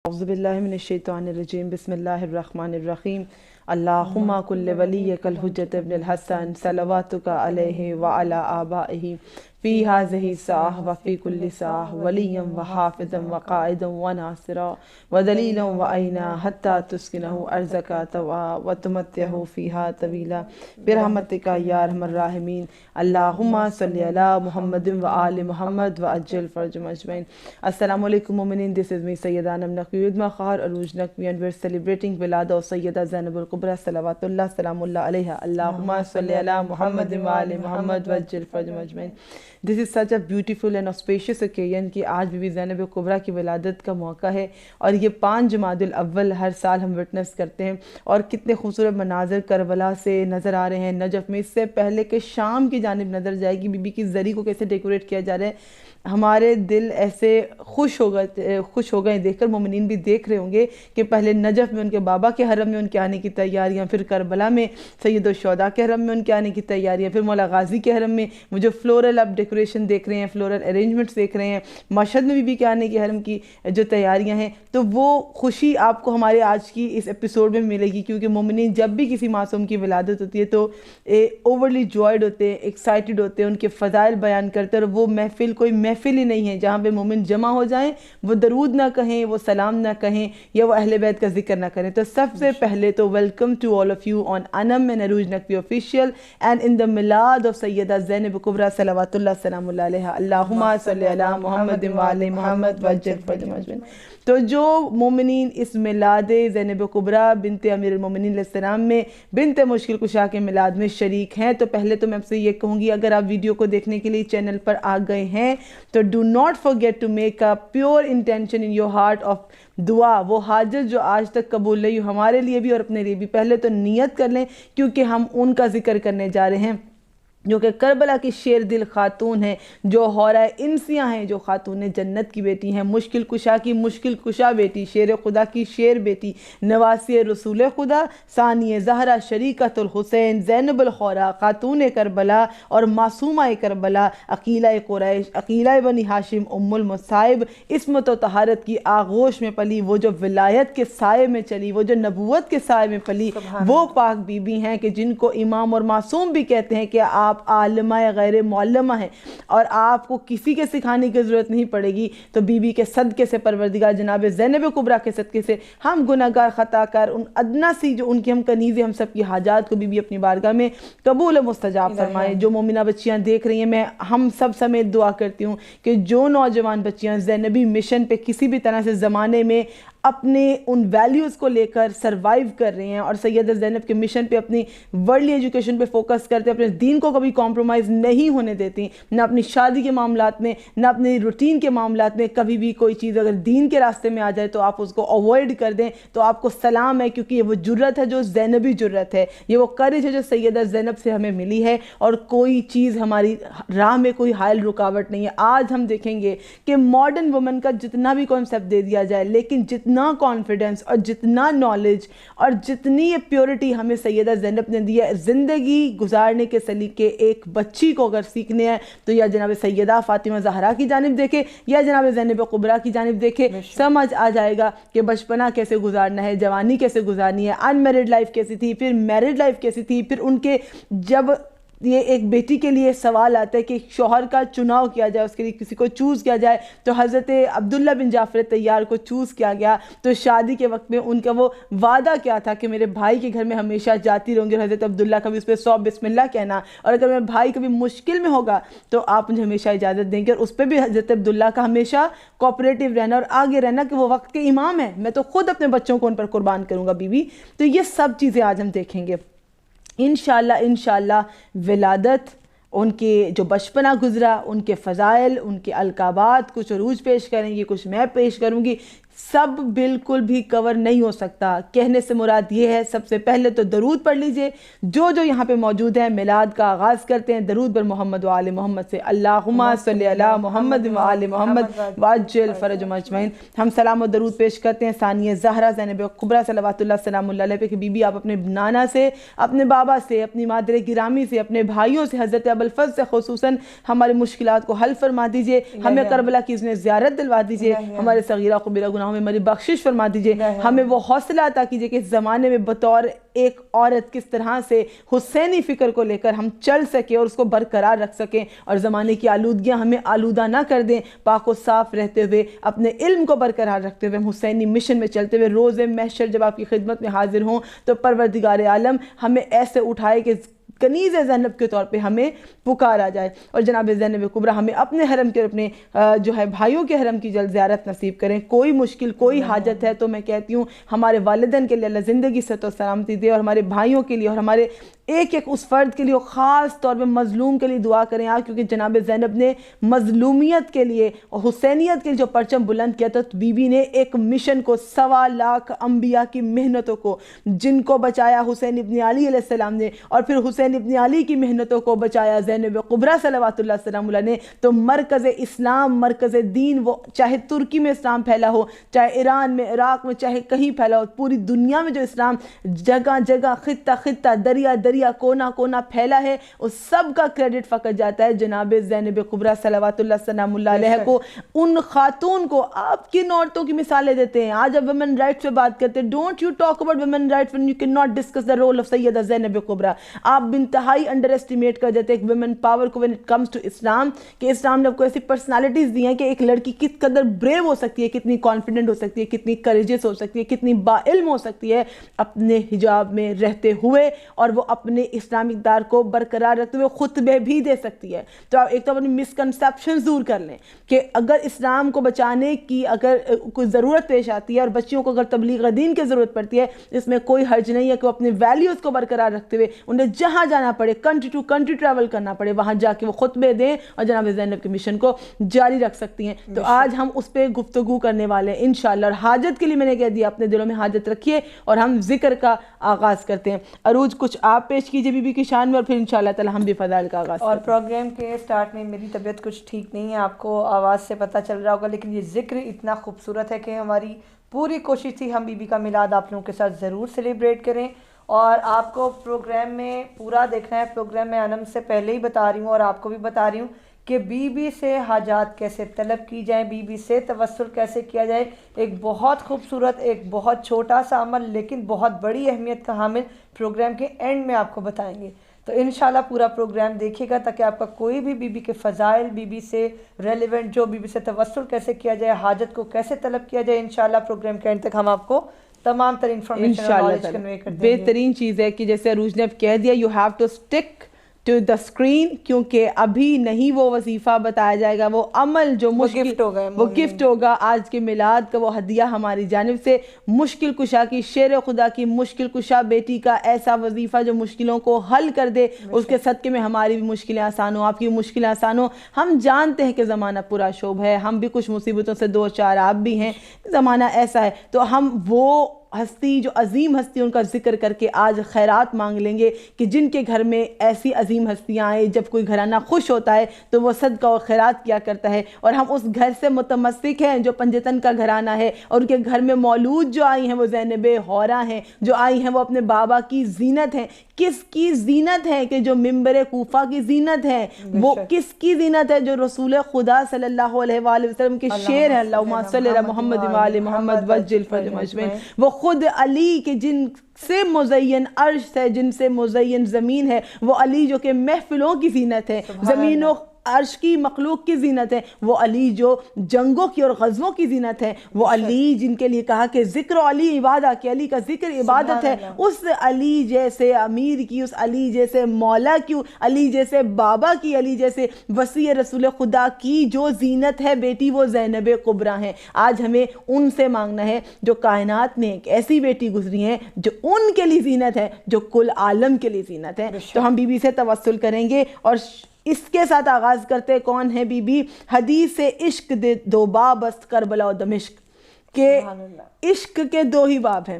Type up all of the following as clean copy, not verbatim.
اعوذ باللہ من الشیطان الرجیم بسم اللہ الرحمن الرحیم اللہم کل ولیک الحجت ابن الحسن صلواتک علیہ وعلی آبائہ فی ہذہ الساعہ وفی کل ساعہ ولیا وحافظا وقائدا وناصرا ودلیلا وعینا حتی تسکنہ ارضک طوعا وتمتعہ فیہا طویلا برحمتک یا ارحم الراحمین اللہم صلی علی محمد وآل محمد وعجل فرجهم اجمعین۔ السلام علیکم مومنین، this is me سیدہ نم نقوی with my خار عروج نقوی and we're celebrating ولادہ سیدہ زینب الکبریٰ صلوات اللہ سلام اللہ علیہا۔ اللہم صلی علی محمد وآل محمد وعجل فرجهم اجمعین۔ This is such a beautiful and auspicious occasion کہ آج بی بی زینب کبریٰ کی ولادت کا موقع ہے، اور یہ 5 جمادی الاول ہر سال ہم وٹنس کرتے ہیں، اور کتنے خوبصورت مناظر کربلا سے نظر آ رہے ہیں، نجف میں۔ اس سے پہلے کہ شام کی جانب نظر جائے گی بی بی کی زری کو کیسے ڈیکوریٹ کیا جا رہا ہے، ہمارے دل ایسے خوش ہو گئے دیکھ کر، مومنین بھی دیکھ رہے ہوں گے کہ پہلے نجف میں ان کے بابا کے حرم میں ان کے آنے کی تیاریاں، پھر کربلا میں سید الشہداء کے حرم میں ان کے آنے کی تیاریاں، پھر مولا غازی کے حرم میں وہ جو فلورل اب ڈیکوریشن دیکھ رہے ہیں، فلورل ارینجمنٹس دیکھ رہے ہیں، مشہد میں بی بی کے آنے کے حرم کی جو تیاریاں ہیں، تو وہ خوشی آپ کو ہمارے آج کی اس ایپیسوڈ میں ملے گی، کیونکہ مومنین جب بھی کسی معصوم کی ولادت ہوتی ہے تو اوورلی جوائڈ ہوتے ہیں، ایکسائٹڈ ہوتے ہیں، ان کے فضائل بیان کرتے ہیں، اور وہ محفل کوئی محفل ہی نہیں ہے جہاں پہ مومن جمع ہو جائیں، وہ درود نہ کہیں، وہ سلام نہ کہیں، یا وہ اہل بیت کا ذکر نہ کریں۔ تو سب سے پہلے تو welcome to all of you on Anam and Urooj Naqvi official and in the میلاد آف سیدہ زینب کبریٰ صلوات اللہ سلام اللہ علیہا۔ اللہم صلی علی محمد وآل محمد وعجل فرجهم اجمعین۔ تو جو مومنین اس میلاد زینب کبریٰ بنت امیر المومنین علیہ السلام میں بنت مشکل کشا کے میلاد میں شریک ہیں، تو پہلے تو میں آپ سے یہ کہوں گی، اگر آپ ویڈیو کو دیکھنے کے لیے چینل پر آ گئے ہیں تو do not forget to make a pure intention in your heart of دعا، وہ حاجت جو آج تک قبول نہیں ہوئی ہمارے لیے بھی اور اپنے لیے بھی، پہلے تو نیت کر لیں، کیونکہ ہم ان کا ذکر کرنے جا رہے ہیں جو کہ کربلا کی شیر دل خاتون ہیں، جو حورہ انسیاں ہیں، جو خاتون جنت کی بیٹی ہیں، مشکل کشا کی مشکل کشا بیٹی، شیر خدا کی شیر بیٹی، نواسی رسول خدا، ثانی زہرا، شریکت الحسین، زینب الخورا، خاتون کربلا اور معصومہ کربلا، عقیلہ قریش، عقیلہ بنی ہاشم، ام المصائب، عصمت و طہارت کی آغوش میں پلی، وہ جو ولایت کے سائے میں چلی، وہ جو نبوت کے سائے میں پلی، وہ پاک بی بی ہیں کہ جن کو امام اور معصوم بھی کہتے ہیں کہ آپ عالمہ یا غیر معلمہ ہیں، اور آپ کو کسی کے سکھانے کی ضرورت نہیں پڑے گی۔ تو بی بی کے صدقے سے، پروردگار جناب زینب کبریٰ کے صدقے سے، ہم گناہگار خطا کار، ان ادنا سی جو ان کی ہم کنیزیں، ہم سب کی حاجات کو بی بی اپنی بارگاہ میں قبول و مستجاب فرمائے۔ جو مومنہ بچیاں دیکھ رہی ہیں، میں ہم سب سمیت دعا کرتی ہوں کہ جو نوجوان بچیاں زینبی مشن پہ کسی بھی طرح سے زمانے میں اپنے ان ویلیوز کو لے کر سروائیو کر رہے ہیں، اور سیدہ زینب کے مشن پہ اپنی ورلڈلی ایجوکیشن پہ فوکس کرتے ہیں، اپنے دین کو کبھی کمپرومائز نہیں ہونے دیتی، نہ اپنی شادی کے معاملات میں، نہ اپنی روٹین کے معاملات میں، کبھی بھی کوئی چیز اگر دین کے راستے میں آ جائے تو آپ اس کو اوائڈ کر دیں، تو آپ کو سلام ہے، کیونکہ یہ وہ جرت ہے جو زینبی جرت ہے، یہ وہ کرج ہے جو سیدہ زینب سے ہمیں ملی ہے، اور کوئی چیز ہماری راہ میں کوئی حائل رکاوٹ نہیں ہے۔ آج ہم دیکھیں گے کہ ماڈرن وومن کا جتنا بھی کانسیپٹ دے دیا جائے، لیکن جتنا کانفیڈنس اور جتنا نالج اور جتنی یہ پیورٹی ہمیں سیدہ زینب نے دی ہے زندگی گزارنے کے سلیقے ایک بچی کو اگر سیکھنے ہیں، تو یا جناب سیدہ فاطمہ زہرا کی جانب دیکھے یا جناب زینب کبریٰ کی جانب دیکھے، سمجھ آ جائے گا کہ بچپنا کیسے گزارنا ہے، جوانی کیسے گزارنی ہے، ان میرڈ لائف کیسی تھی، پھر میرڈ لائف کیسی تھی، پھر ان کے جب یہ ایک بیٹی کے لیے سوال آتا ہے کہ شوہر کا چناؤ کیا جائے، اس کے لیے کسی کو چوز کیا جائے، تو حضرت عبداللہ بن جعفر طیار کو چوز کیا گیا، تو شادی کے وقت میں ان کا وہ وعدہ کیا تھا کہ میرے بھائی کے گھر میں ہمیشہ جاتی رہوں گی، اور حضرت عبداللہ کا بھی اس پہ 100 بسم اللہ کہنا، اور اگر میرا بھائی کبھی مشکل میں ہوگا تو آپ مجھے ہمیشہ اجازت دیں گے، اور اس پہ بھی حضرت عبداللہ کا ہمیشہ کوآپریٹیو رہنا اور آگے رہنا کہ وہ وقت کے امام ہیں، میں تو خود اپنے بچوں کو ان پر قربان کروں گا بی بی۔ تو یہ سب چیزیں آج ہم دیکھیں گے انشاءاللہ ولادت، ان کے جو بچپنا گزرا، ان کے فضائل، ان کے القابات، کچھ عروج پیش کریں گی، کچھ میں پیش کروں گی، سب بالکل بھی کور نہیں ہو سکتا۔ کہنے سے مراد یہ ہے، سب سے پہلے تو درود پڑھ لیجئے، جو یہاں پہ موجود ہیں، میلاد کا آغاز کرتے ہیں درود بر محمد و آل محمد سے، اللہم صلی علی محمد و آل محمد وعجل فرجهم اجمعین۔ ہم سلام و درود پیش کرتے ہیں ثانیہ زہرا زینب کبریٰ صلوات اللہ سلام اللہ علیہ پہ کہ بی بی آپ اپنے نانا سے، اپنے بابا سے، اپنی مادر گرامی سے، اپنے بھائیوں سے، حضرت ابوالفضل سے خصوصاً ہمارے مشکلات کو حل فرما دیجئے، ہمیں کربلا کی اذن زیارت دلوا دیجئے، ہمارے صغیرہ کبیرہ گناہوں گناہوں میں ہماری بخشش فرما دیجیے, ہمیں وہ حوصلہ عطا کیجیے کہ اس زمانے میں بطور ایک عورت کس طرح سے حسینی فکر کو لے کر ہم چل سکیں اور اس کو برقرار رکھ سکیں, اور زمانے کی آلودگیاں ہمیں آلودہ نہ کر دیں. پاک و صاف رہتے ہوئے, اپنے علم کو برقرار رکھتے ہوئے, ہم حسینی مشن میں چلتے ہوئے روز محشر جب آپ کی خدمت میں حاضر ہوں تو پروردگار عالم ہمیں ایسے اٹھائے کہ کنیز زینب کے طور پہ ہمیں پکارا جائے, اور جناب زینب کبریٰ ہمیں اپنے حرم کے, اپنے جو ہے بھائیوں کے حرم کی جلد زیارت نصیب کریں. کوئی مشکل, کوئی حاجت ہے تو میں کہتی ہوں ہمارے والدین کے لیے اللہ زندگی صحت و سلامتی دے, اور ہمارے بھائیوں کے لیے اور ہمارے ایک ایک اس فرد کے لیے, خاص طور پہ مظلوم کے لیے دعا کریں آپ, کیونکہ جناب زینب نے مظلومیت کے لیے اور حسینیت کے لیے جو پرچم بلند کیا تھا, تو بی بی نے ایک مشن کو 1.25 لاکھ انبیاء کی محنتوں کو جن کو بچایا حسین ابن علی علیہ السلام نے, اور پھر حسین ابن علی کی محنتوں کو بچایا زینب کبریٰ صلوات اللہ السلام علیہ نے. تو مرکز اسلام, مرکز دین, وہ چاہے ترکی میں اسلام پھیلا ہو, چاہے ایران میں, عراق میں, چاہے کہیں پھیلا ہو, پوری دنیا میں جو اسلام جگہ جگہ, خطہ خطہ, دریا دریا, کونا کونا پھیلا ہے, اس سب کا کریڈٹ فقط جاتا ہے جناب زینب کبریٰ صلوات اللہ السلام علیہ کو. ان خاتون کو آپ کن عورتوں کی مثالیں دیتے ہیں؟ آج اب ویمن رائٹس پہ بات کرتے ہیں, don't you talk about women rights when you cannot discuss the role of سیدہ زینب کبریٰ. آپ انتہائی انڈر ایسٹیمیٹ کر دیتے ہیں ایک ویمن پاور کو when it comes to اسلام, کہ اسلام نے آپ کو ایسی پرسنالٹیز دی ہیں کہ ایک لڑکی کس قدر بریو ہو سکتی ہے, کتنی کانفیڈنٹ ہو سکتی ہے, کتنی کریجس ہو سکتی ہے, کتنی با علم ہو سکتی ہے اپنے حجاب میں رہتے ہوئے, اور وہ اپنے اسلامی اقدار کو برقرار رکھتے ہوئے خطبے بھی دے سکتی ہے. تو آپ ایک تو اپنی مسکنسیپشنز دور کر لیں کہ اگر اسلام کو بچانے کی اگر کوئی ضرورت پیش آتی ہے اور بچیوں کو اگر تبلیغ دین کی ضرورت پڑتی ہے, اس میں کوئی حرج نہیں ہے کہ وہ اپنے ویلیوز کو برقرار رکھتے ہوئے انہیں جہاں جانا پڑے, کنٹری ٹو کنٹری ٹریول کرنا پڑے, وہاں جا کے وہ خطبے دیں اور جناب زینب کے مشن کو جاری رکھ سکتی ہیں. تو آج ہم اس پہ گفتگو کرنے والے ہیں انشاءاللہ, اور حاجت کے لیے میں نے کہہ دیا اپنے دلوں میں حاجت رکھیے, اور ہم ذکر کا آغاز کرتے ہیں. عروج کچھ آپ پیش کیجئے بی بی کی شان میں, اور پھر انشاءاللہ تعالی ہم بھی فضائل کا آغاز. اور پروگرام کے سٹارٹ میں میری طبیعت کچھ ٹھیک نہیں ہے, آپ کو آواز سے پتہ چل رہا ہوگا, لیکن یہ ذکر اتنا خوبصورت ہے کہ ہماری پوری کوشش تھی ہم بی بی کا میلاد آپ لوگوں کے ساتھ ضرور سیلیبریٹ کریں, اور آپ کو پروگرام میں پورا دیکھنا ہے. پروگرام میں انم سے پہلے ہی بتا رہی ہوں اور آپ کو بھی بتا رہی ہوں کہ بی بی سے حاجات کیسے طلب کی جائیں, بی بی سے توسل کیسے کیا جائے. ایک بہت خوبصورت, ایک بہت چھوٹا سا عمل لیکن بہت بڑی اہمیت کا حامل پروگرام کے اینڈ میں آپ کو بتائیں گے. تو انشاءاللہ پورا پروگرام دیکھیے گا تاکہ آپ کا کوئی بھی بی بی کے فضائل, بی بی سے ریلیونٹ جو بی بی سے توسل کیسے کیا جائے, حاجت کو کیسے طلب کیا جائے, انشاءاللہ پروگرام کے اینڈ تک ہم آپ کو تمام تر انفارمیشن اور نالج کنوے کر دیں گے. بہترین چیز ہے کہ جیسے عروج نے اب کہہ دیا, you have to stick to the screen, کیونکہ ابھی نہیں وہ وظیفہ بتایا جائے گا, وہ عمل جو مشکل وہ گفٹ ہوگا آج کے میلاد کا, وہ ہدیہ ہماری جانب سے. مشکل کشا کی, شیر خدا کی مشکل کشا بیٹی کا ایسا وظیفہ جو مشکلوں کو حل کر دے, اس کے صدقے میں ہماری بھی مشکلیں آسان ہوں, آپ کی مشکلیں آسان ہوں. ہم جانتے ہیں کہ زمانہ پورا شوب ہے, ہم بھی کچھ مصیبتوں سے دو چار, آپ بھی ہیں, زمانہ ایسا ہے. تو ہم وہ ہستی جو عظیم ہستی ان کا ذکر کر کے آج خیرات مانگ لیں گے کہ جن کے گھر میں ایسی عظیم ہستیاں آئیں, جب کوئی گھرانہ خوش ہوتا ہے تو وہ صدقہ و خیرات کیا کرتا ہے, اور ہم اس گھر سے متمسک ہیں جو پنجتن کا گھرانہ ہے, اور ان کے گھر میں مولود جو آئی ہیں وہ زینب حورہ ہیں, جو آئی ہیں وہ اپنے بابا کی زینت ہیں. کس کی زینت ہے؟ کہ جو منبر کوفہ کی زینت ہے. وہ کس کی زینت ہے؟ جو رسول خدا صلی اللہ علیہ وآلہ وسلم کے شعر ہیں, اللہم صلی علی محمد و آل محمد وجل فرج مجمعین. وہ خود علی کے جن سے مزین عرش ہے, جن سے مزین زمین ہے, وہ علی جو کہ محفلوں کی زینت ہے, زمین و عرش کی مخلوق کی زینت ہے. وہ علی جو جنگوں کی اور غزووں کی زینت ہے. وہ علی جن کے لیے کہا کہ ذکر علی عبادت, کہ علی کا ذکر عبادت ہے. اس علی جیسے امیر کی, اس علی جیسے مولا کی, علی جیسے بابا کی, علی جیسے وسیع رسول خدا کی جو زینت ہے بیٹی, وہ زینب کبریٰ ہیں. آج ہمیں ان سے مانگنا ہے جو کائنات میں ایک ایسی بیٹی گزری ہیں جو ان کے لیے زینت ہے, جو کل عالم کے لیے زینت ہے. تو ہم بی بی سے توسل کریں گے, اور اس کے ساتھ آغاز کرتے. کون ہے بی بی؟ حدیث عشق دے دو باب است کربلا و دمشق, کہ عشق کے دو ہی باب ہیں.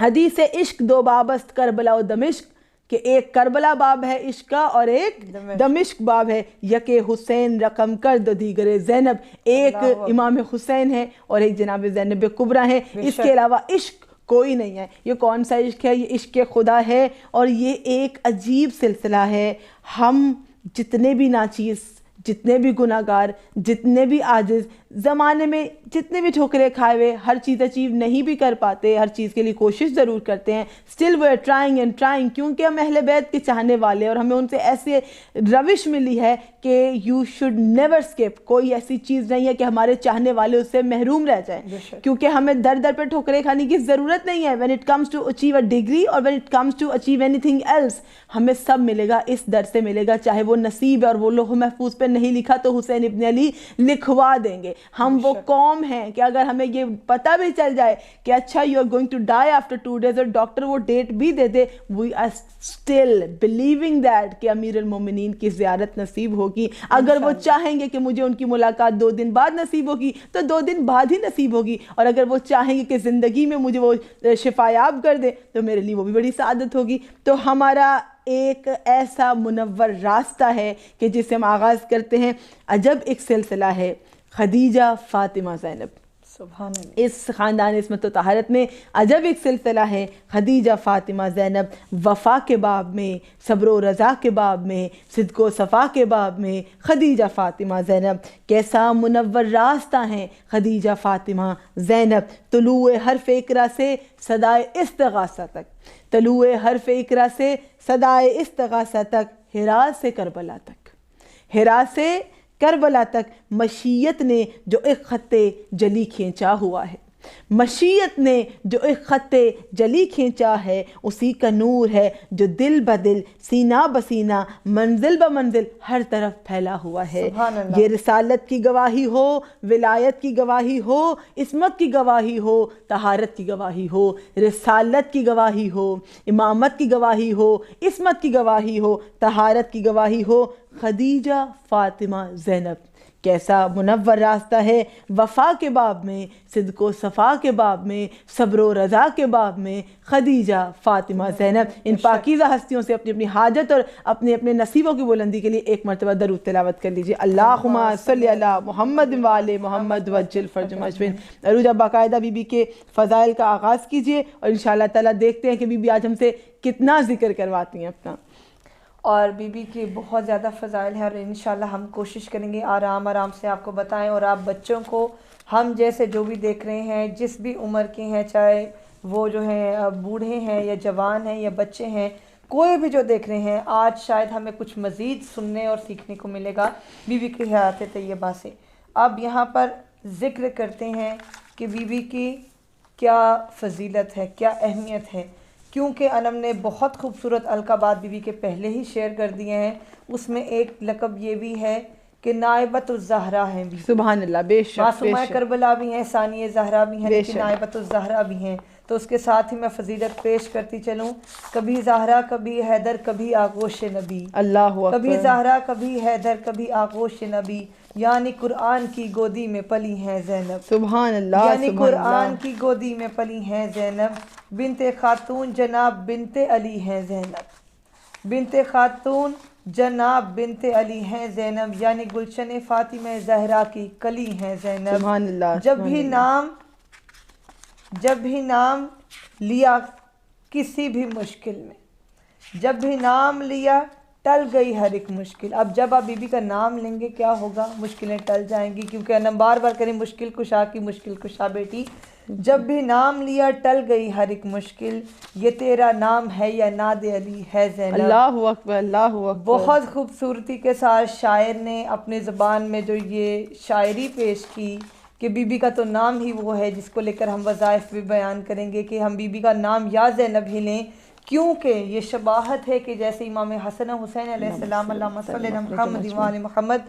حدیث عشق دو باب است کربلا و دمشق, کہ ایک کربلا باب ہے عشق کا اور ایک دمشق باب ہے. یک حسین رقم کر دو دیگر زینب, ایک امام حسین ہے اور ایک جناب زینب کبریٰ ہیں. اس کے علاوہ عشق کوئی نہیں ہے. یہ کون سا عشق ہے؟ یہ عشق خدا ہے, اور یہ ایک عجیب سلسلہ ہے. ہم جتنے بھی ناچیز جتنے بھی گناہگار، جتنے بھی عاجز، زمانے میں جتنے بھی ٹھوکریں کھائے ہوئے، ہر چیز اچیو نہیں بھی کر پاتے، ہر چیز کے لیے کوشش ضرور کرتے ہیں، still we are trying and trying, کیونکہ ہم اہل بیت کے چاہنے والے اور ہمیں ان سے ایسے روش ملی ہے کہ یو شوڈ نیور اسکپ، کوئی ایسی چیز نہیں ہے کہ ہمارے چاہنے والے اس سے محروم رہ جائیں، کیونکہ ہمیں در در پہ ٹھوکریں کھانے کی ضرورت نہیں ہے. when it comes to achieve a degree or when it comes to achieve anything else، ہمیں سب ملے گا، اس در سے ملے گا، چاہے وہ نصیب ہے اور وہ لوح محفوظ پہ نہیں لکھا تو حسین ابن علی لکھوا دیں گے. ہم وہ قوم ہیں کہ اگر ہمیں یہ پتہ بھی چل جائے کہ اچھا you are going to die after 2 days اور ڈاکٹر وہ ڈیٹ بھی دے دے، we are still believing that کہ امیر المومنین کی زیارت نصیب ہوگی. اگر وہ چاہیں گے کہ مجھے ان کی ملاقات 2 دن بعد نصیب ہوگی تو 2 دن بعد ہی نصیب ہوگی، اور اگر وہ چاہیں گے کہ زندگی میں مجھے وہ شفایاب کر دے تو میرے لیے وہ بھی بڑی سعادت ہوگی. تو ہمارا ایک ایسا منور راستہ ہے کہ جسے ہم آغاز کرتے ہیں. عجب ایک سلسلہ ہے خدیجہ فاطمہ زینب، سبحان اللہ. اس خاندان عصمت و طہارت میں عجب ایک سلسلہ ہے. خدیجہ فاطمہ زینب وفا کے باب میں، صبر و رضا کے باب میں، صدق و صفا کے باب میں خدیجہ فاطمہ زینب. کیسا منور راستہ ہیں خدیجہ فاطمہ زینب. طلوع حرف اقرا سے صدائے استغاثہ تک، طلوع حرف اقرا سے صدائے استغاثہ تک، ہرا سے کربلا تک، ہرا سے کربلا تک مشیت نے جو ایک خط جلی کھینچا ہوا ہے، مشیت نے جو ایک خط جلی کھینچا ہے، اسی کا نور ہے جو دل بدل، سینہ بسینہ، منزل بمنزل ہر طرف پھیلا ہوا ہے. یہ رسالت کی گواہی ہو، ولایت کی گواہی ہو، عصمت کی گواہی ہو، طہارت کی گواہی ہو، رسالت کی گواہی ہو، امامت کی گواہی ہو، عصمت کی گواہی ہو، طہارت کی گواہی ہو. خدیجہ فاطمہ زینب کیسا منور راستہ ہے. وفا کے باب میں، صدق و صفا کے باب میں، صبر و رضا کے باب میں خدیجہ فاطمہ زینب. ان پاکیزہ ہستیوں سے اپنی اپنی حاجت اور اپنے اپنے نصیبوں کی بلندی کے لیے ایک مرتبہ درود تلاوت کر لیجیے. اللہم صلی علی محمد وآل محمد وجل فرجہم اجمعین. عروجہ باقاعدہ بی بی کے فضائل کا آغاز کیجیے اور انشاءاللہ تعالیٰ دیکھتے ہیں کہ بی بی آج ہم سے کتنا ذکر کرواتی ہیں اپنا. اور بی بی کے بہت زیادہ فضائل ہیں اور انشاءاللہ ہم کوشش کریں گے آرام آرام سے آپ کو بتائیں. اور آپ بچوں کو ہم جیسے جو بھی دیکھ رہے ہیں، جس بھی عمر کے ہیں، چاہے وہ جو ہیں بوڑھے ہیں یا جوان ہیں یا بچے ہیں، کوئی بھی جو دیکھ رہے ہیں، آج شاید ہمیں کچھ مزید سننے اور سیکھنے کو ملے گا بی بی کی حیات طیبہ سے. اب یہاں پر ذکر کرتے ہیں کہ بی بی کی کیا فضیلت ہے، کیا اہمیت ہے، کیونکہ انم نے بہت خوبصورت القابات بی بی کے پہلے ہی شیئر کر دیے ہیں. اس میں ایک لقب یہ بھی ہے کہ نائبۃ الزہرا ہیں. سبحان اللہ، بے شک، معصومہ کربلا بھی ہیں، ثانیہ زہرا بھی ہیں، لیکن نائبۃ الزہرا بھی ہیں. تو اس کے ساتھ ہی میں فضیلت پیش کرتی چلوں. کبھی زہرا، کبھی حیدر، کبھی آغوش نبی. اللہ اکبر. کبھی زہرا، کبھی حیدر، کبھی آغوش نبی، یعنی قرآن کی گودی میں پلی ہیں زینب. سبحان اللہ، یعنی قرآن کی گودی میں پلی ہیں زینب. بنت خاتون جناب بنت علی ہیں زینب. بنت خاتون جناب بنت علی ہیں زینب، یعنی گلشن فاطمہ زہرا کی کلی ہیں زینب. سبحان اللہ. جب بھی نام لیا کسی بھی مشکل میں، جب بھی نام لیا ٹل گئی ہر ایک مشکل. اب جب آپ بی بی کا نام لیں گے کیا ہوگا؟ مشکلیں ٹل جائیں گی، کیونکہ انم بار بار کریں مشکل کشا کی مشکل کشا بیٹی. جب بھی نام لیا ٹل گئی ہر ایک مشکل، یہ تیرا نام ہے یا ناد علی ہے زینب. اللہ اکبر، اللہ اکبر. بہت خوبصورتی کے ساتھ شاعر نے اپنے زبان میں جو یہ شاعری پیش کی کہ بی بی کا تو نام ہی وہ ہے جس کو لے کر ہم وظائف بھی بیان کریں گے کہ ہم بی بی کا نام یا زینب ہی لیں، کیونکہ یہ شباہت ہے کہ جیسے امام حسن حسین علیہ السلام، اللہم صلی علی محمد وآل محمد،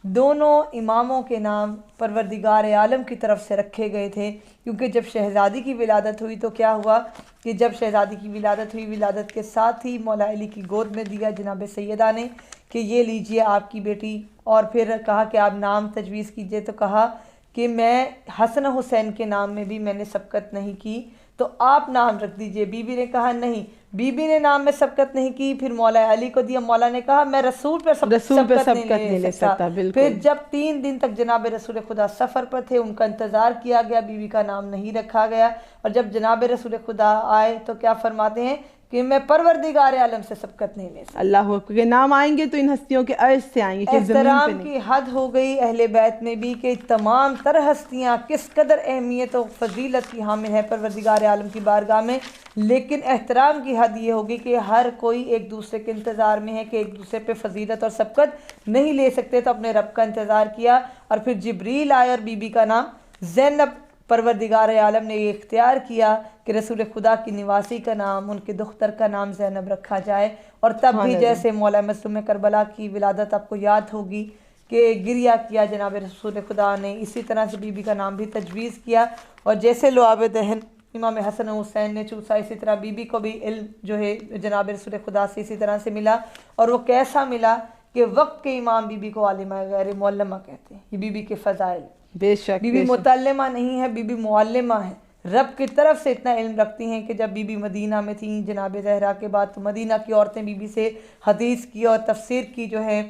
دونوں اماموں کے نام پروردگار عالم کی طرف سے رکھے گئے تھے. کیونکہ جب شہزادی کی ولادت ہوئی تو کیا ہوا کہ جب شہزادی کی ولادت ہوئی، ولادت کے ساتھ ہی مولا علی کی گود میں دیا جناب سیدہ نے کہ یہ لیجئے آپ کی بیٹی. اور پھر کہا کہ آپ نام تجویز کیجئے، تو کہا کہ میں حسن حسین کے نام میں بھی میں نے سبقت نہیں کی، تو آپ نام رکھ دیجئے. بی بی نے کہا نہیں، بی بی نے نام میں سبقت نہیں کی. پھر مولا علی کو دیا. مولا نے کہا میں رسول پہ سبقت نہیں لے سکتا. پھر جب 3 دن تک جناب رسول خدا سفر پر تھے، ان کا انتظار کیا گیا، بی بی کا نام نہیں رکھا گیا. اور جب جناب رسول خدا آئے تو کیا فرماتے ہیں کہ میں پروردگار عالم سے سبقت نہیں لے سکتا. اللہ کے نام آئیں گے تو ان ہستیوں کے عرش سے آئیں گے کہ زمین پہ احترام نہیں. کی حد ہو گئی اہل بیت میں بھی کہ تمام تر ہستیاں کس قدر اہمیت و فضیلت کی حامل ہے پروردگار عالم کی بارگاہ میں، لیکن احترام کی حد یہ ہوگی کہ ہر کوئی ایک دوسرے کے انتظار میں ہے کہ ایک دوسرے پہ فضیلت اور سبقت نہیں لے سکتے. تو اپنے رب کا انتظار کیا اور پھر جبریل آئے اور بی بی کا نام زینب پروردگار عالم نے یہ اختیار کیا کہ رسول خدا کی نواسی کا نام، ان کے دختر کا نام زینب رکھا جائے. اور تب بھی جیسے مولا مظلوم کربلا کی ولادت آپ کو یاد ہوگی کہ گریہ کیا جناب رسول خدا نے، اسی طرح سے بی بی کا نام بھی تجویز کیا. اور جیسے لعاب دہن امام حسن و حسین نے چوسا، اسی طرح بی بی کو بھی علم جو ہے جناب رسول خدا سے اسی طرح سے ملا. اور وہ کیسا ملا کہ وقت کے امام بی بی کو عالمہ غیر معلمہ کہتے ہیں. یہ بی بی کے فضائل، بے شک بی بی متعلمہ نہیں ہے، بی بی معلمہ ہے. رب کی طرف سے اتنا علم رکھتی ہیں کہ جب بی بی مدینہ میں تھیں جناب زہرا کے بعد، تو مدینہ کی عورتیں بی بی سے حدیث کی اور تفسیر کی جو ہے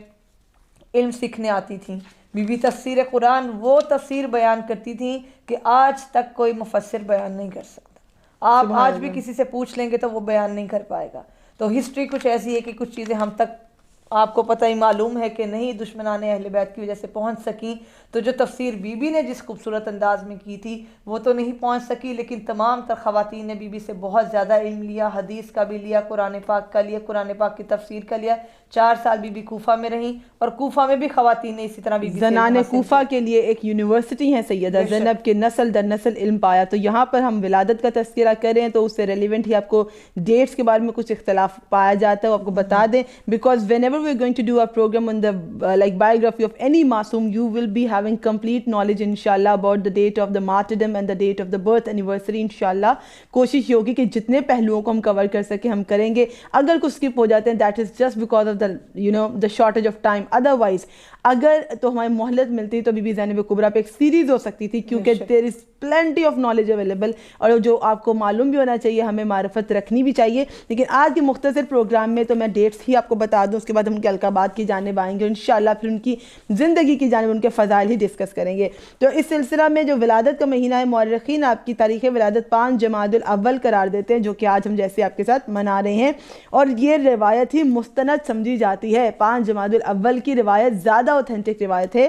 علم سیکھنے آتی تھیں. بی بی تفسیر قرآن وہ تفسیر بیان کرتی تھیں کہ آج تک کوئی مفسر بیان نہیں کر سکتا. آپ آج بھی کسی سے پوچھ لیں گے تو وہ بیان نہیں کر پائے گا. تو ہسٹری کچھ ایسی ہے کہ کچھ چیزیں ہم تک آپ کو پتہ ہی معلوم ہے کہ نہیں دشمنان اہل بیت کی وجہ سے پہنچ سکیں. تو جو تفسیر بی بی نے جس خوبصورت انداز میں کی تھی وہ تو نہیں پہنچ سکی، لیکن تمام تر خواتین نے بی بی سے بہت زیادہ علم لیا، حدیث کا بھی لیا، قرآن پاک کا لیا، قرآن پاک کی تفسیر کا لیا. 4 سال بی بی کوفہ میں رہیں اور کوفہ میں بھی خواتین نے اسی طرح بی بی سے زنان کوفہ کے لیے ایک یونیورسٹی ہے سیدہ زینب کے نسل در نسل علم پایا. تو یہاں پر ہم ولادت کا تذکرہ کریں تو اس سے ریلیونٹ ہی آپ کو ڈیٹس کے بارے میں کچھ اختلاف پایا جاتا ہے، وہ آپ کو بتا دیں. Because whenever we are going to do a program on the like biography of any Masoom, you will be having complete knowledge inshallah about the date of the martyrdom and the date of the birth anniversary inshallah. کوشش یہ ہوگی کہ جتنے پہلوؤں کو ہم کور کر سکیں ہم کریں گے. اگر کچھ اسکپ ہو جاتے ہیں that is just because of the shortage of time. otherwise اگر تو ہماری مہلت ملتی تو بی بی زینب کبریٰ پہ ایک سیریز ہو سکتی تھی، کیونکہ there is plenty of knowledge available اور جو آپ کو معلوم بھی ہونا چاہیے، ہمیں معرفت رکھنی بھی چاہیے. لیکن آج کے مختصر پروگرام میں تو میں ڈیٹس ہی آپ کو بتا دوں، اس کے بعد ہم القابات کی جانب آئیں گے انشاءاللہ، پھر ان کی زندگی کی جانب ان کے فضائل ہی ڈسکس کریں گے. تو اس سلسلہ میں جو ولادت کا مہینہ ہے، مورخین آپ کی تاریخ ولادت 5 جمادی الاول قرار دیتے ہیں، جو کہ آج ہم جیسے آپ کے ساتھ منا رہے ہیں. اور یہ روایت ہی مستند سمجھی جاتی ہے. 5 جمادی الاول کی روایت زیادہ اوتھینٹک روایت ہے.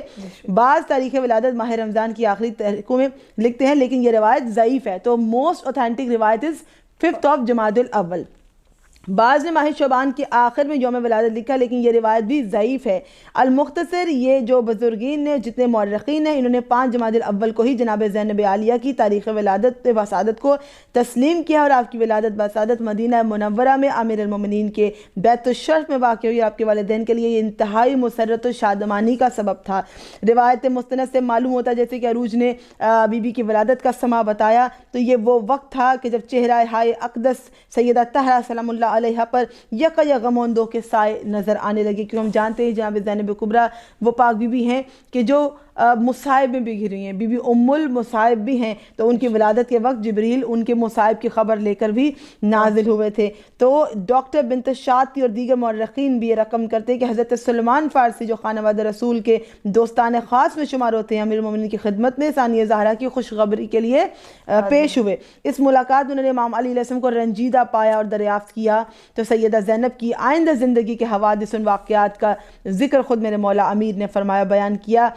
بعض تاریخ ولادت ماہ رمضان کی آخری تاریخوں میں لکھتے ہیں، لیکن یہ روایت ضعیف ہے. تو موسٹ اوتھینٹک روایت از 5 جمادی الاول. بعض نے ماہ شعبان کے آخر میں یوم ولادت لکھا، لیکن یہ روایت بھی ضعیف ہے. المختصر یہ جو بزرگین نے، جتنے مورخین ہیں، انہوں نے 5 جمادی الاول کو ہی جناب زینب عالیہ کی تاریخ ولادت وسادت کو تسلیم کیا. اور آپ کی ولادت وسادت مدینہ منورہ میں امیر المومنین کے بیت الشرف میں واقع ہوئی. آپ کے والدین کے لیے یہ انتہائی مسرت و شادمانی کا سبب تھا. روایت مستند سے معلوم ہوتا ہے، جیسے کہ عروج نے بی بی کی ولادت کا سما بتایا، تو یہ وہ وقت تھا کہ جب چہرہ ہائے اقدس سیدہ طہرہ سلام اللہ علیہ پر یکا غموندوں کے سائے نظر آنے لگے. کیوں ہم جانتے ہیں جناب زینب کبریٰ وہ پاک بی بی ہیں کہ جو مصائب میں بھی گھری ہیں، بی بی ام المصائب بھی ہیں. تو ان کی ولادت کے وقت جبریل ان کے مصائب کی خبر لے کر بھی نازل ہوئے تھے. تو ڈاکٹر بنت شاطی اور دیگر مورخین بھی یہ رقم کرتے ہیں کہ حضرت سلمان فارسی جو خانواد رسول کے دوستان خاص میں شمار ہوتے ہیں، امیر المومنین کی خدمت میں ثانیہ زہرا کی خوشخبری کے لیے پیش ہوئے. اس ملاقات میں انہوں نے امام علی علیہ السلام کو رنجیدہ پایا اور دریافت کیا. تو سیدہ زینب کی آئندہ زندگی کے حوادث و واقعات کا ذکر خود میرے مولا امیر نے فرمایا، بیان کیا.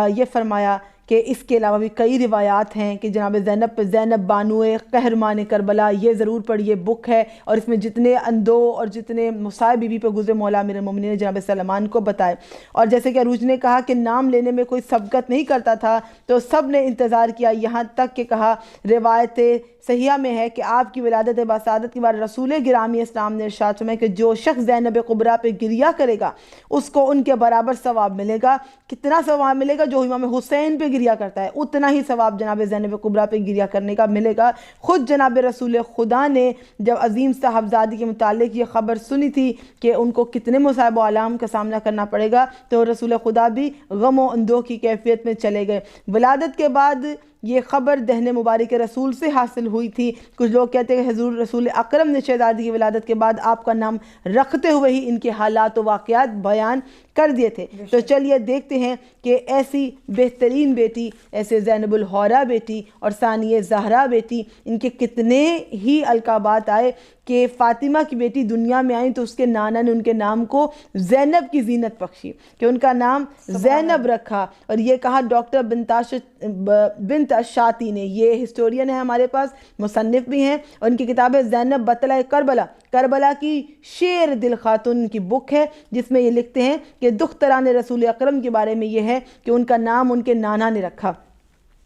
یہ فرمایا کہ اس کے علاوہ بھی کئی روایات ہیں کہ جناب زینب بانو قہرمان کربلا، یہ ضرور پڑھیے، بک ہے، اور اس میں جتنے اندو اور جتنے مصائب بی بی پہ گزرے مولا امیر المومنین نے جناب سلمان کو بتائے. اور جیسے کہ عروج نے کہا کہ نام لینے میں کوئی سبقت نہیں کرتا تھا، تو سب نے انتظار کیا، یہاں تک کہ کہا روایت صحیحہ میں ہے کہ آپ کی ولادت بسعادت کے بعد رسول گرامی اسلام نے ارشاد فرمایا کہ جو شخص زینب کبریٰ پہ گریہ کرے گا اس کو ان کے برابر ثواب ملے گا. کتنا ثواب ملے گا؟ جو امام حسین پہ گریہ کرتا ہے اتنا ہی ثواب جناب زینب کبریٰ پہ گریہ کرنے کا ملے گا. خود جناب رسول خدا نے جب عظیم صاحبزادی کے متعلق یہ خبر سنی تھی کہ ان کو کتنے مصائب و آلام کا سامنا کرنا پڑے گا، تو رسول خدا بھی غم و اندوہ کی کیفیت میں چلے گئے. ولادت کے بعد یہ خبر دہن مبارک رسول سے حاصل ہوئی تھی. کچھ لوگ کہتے ہیں کہ حضور رسول اکرم نے شہزادی کی ولادت کے بعد آپ کا نام رکھتے ہوئے ہی ان کے حالات و واقعات بیان کر دیے تھے. تو چلیے دیکھتے ہیں کہ ایسی بہترین بیٹی، ایسے زینب الحورہ بیٹی اور ثانیہ زہرا بیٹی، ان کے کتنے ہی القابات آئے. کہ فاطمہ کی بیٹی دنیا میں آئی تو اس کے نانا نے ان کے نام کو زینب کی زینت بخشی کہ ان کا نام زینب رکھا. اور یہ کہا ڈاکٹر بنت الشاطی نے, یہ ہسٹورین ہے ہمارے پاس, مصنف بھی ہیں, اور ان کی کتاب ہے زینب بطلہ کربلا کی شیر دل خاتون کی بک ہے, جس میں یہ لکھتے ہیں کہ دختران رسول اکرم کے بارے میں یہ ہے کہ ان کا نام ان کے نانا نے رکھا.